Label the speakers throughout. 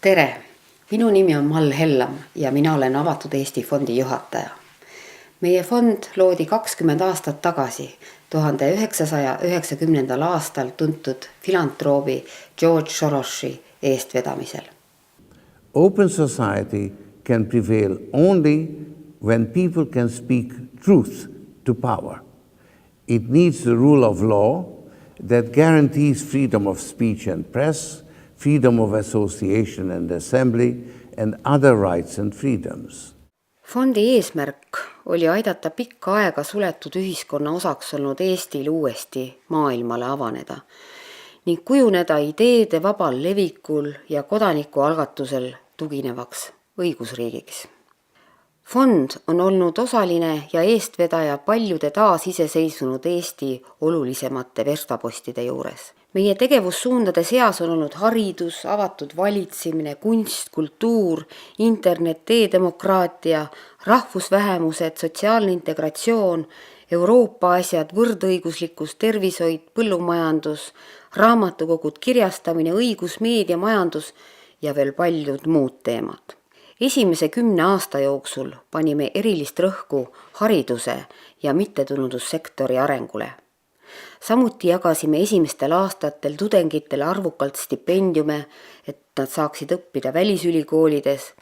Speaker 1: Tere! Minu nimi on Mall Hellam ja mina olen Avatud Eesti fondi juhataja. Meie fond loodi 20 aastat tagasi, 1990. aastal tuntud filantroobi George Sorosi eestvedamisel.
Speaker 2: Open society can prevail only when people can speak truth to power. It needs the rule of law that guarantees freedom of speech and press, freedom of association and assembly, and other rights and freedoms.
Speaker 1: Fondi eesmärk oli aidata pikka aega suletud ühiskonna osaks olnud Eestil uuesti maailmale avaneda ning kujuneda ideede vabal levikul ja kodanikualgatusel tuginevaks õigusriigiks. Fond on olnud osaline ja eestvedaja paljude taasiseseisvunud Eesti olulisemate verstapostide juures. Meie tegevussuundade seas on olnud haridus, avatud valitsemine, kunst, kultuur, internet, e-demokraatia, rahvusvähemused, sotsiaalne integratsioon, Euroopa asjad, võrdõiguslikkus, tervishoid, põllumajandus, raamatukogud, kirjastamine, õigus, meedia, majandus ja veel paljud muud teemad. Esimese 10 aasta jooksul panime erilist rõhku hariduse ja mittetulundussektori arengule. Samuti jagasime esimestel aastatel tudengitele arvukalt stipendiume, et nad saaksid õppida välisülikoolides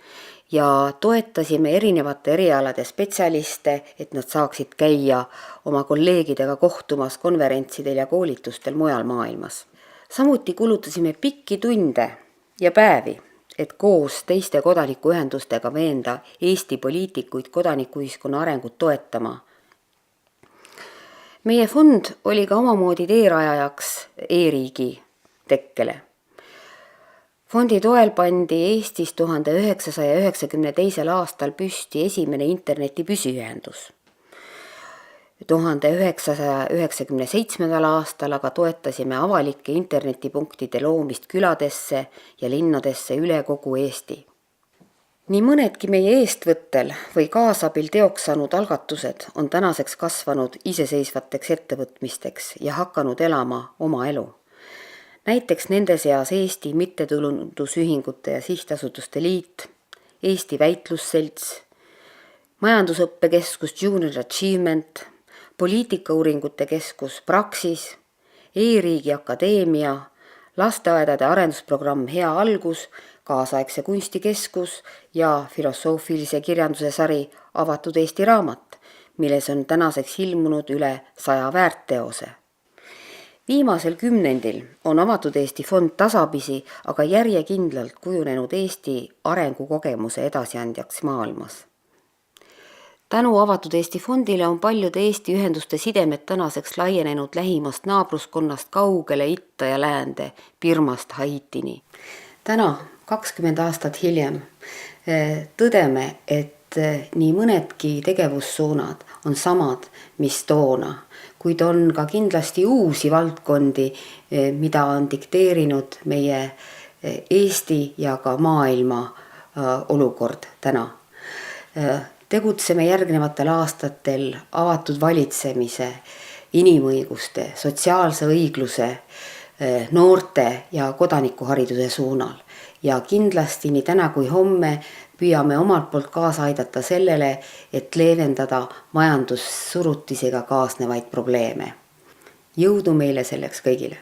Speaker 1: ja toetasime erinevate erialade spetsialiste, et nad saaksid käia oma kolleegidega kohtumas konverentsidel ja koolitustel mujal maailmas. Samuti kulutasime pikki tunde ja päevi, et koos teiste kodanikuühendustega veenda Eesti poliitikuid kodanikuühiskonna arengut toetama. Meie fond oli ka omamoodi teerajajaks e-riigi tekkele. Fondi toel pandi Eestis 1992. aastal püsti esimene interneti püsiühendus. 1997. aastal aga toetasime avalike internetipunktide loomist küladesse ja linnadesse üle kogu Eesti. Nii mõnedki meie eestvõttel või kaasabil teoks saanud algatused on tänaseks kasvanud iseseisvateks ettevõtmisteks ja hakanud elama oma elu. Näiteks nende seas Eesti Mittetulundusühingute ja Sihtasutuste Liit, Eesti Väitlusselts, Majandusõppekeskus Junior Achievement, Poliitikauuringute Keskus Praxis, E-riigi Akadeemia, Lasteaedade arendusprogramm Hea algus, Kaasaegse kunstikeskus ja filosoofilise kirjanduse sari Avatud Eesti raamat, milles on tänaseks ilmunud üle 100 väärtteose. Viimasel kümnendil on Avatud Eesti fond tasapisi, aga järjekindlalt kujunenud Eesti arengukogemuse edasiandjaks maailmas. Tänu Avatud Eesti fondile on paljude Eesti ühenduste sidemed tänaseks laienenud lähimast naabruskonnast kaugele itta ja läände, Birmast Haitini. Täna, 20 aastat hiljem, tõdeme, et nii mõnedki tegevussuunad on samad, mis toona, kuid on ka kindlasti uusi valdkondi, mida on dikteerinud meie Eesti ja ka maailma olukord täna. Tegutseme järgnevatel aastatel avatud valitsemise, inimõiguste, sotsiaalse õigluse, noorte ja kodanikuhariduse suunal. Ja kindlasti nii täna kui homme püüame omalt poolt kaasa aidata sellele, et leevendada majandussurutisega kaasnevaid probleeme. Jõudu meile selleks kõigile!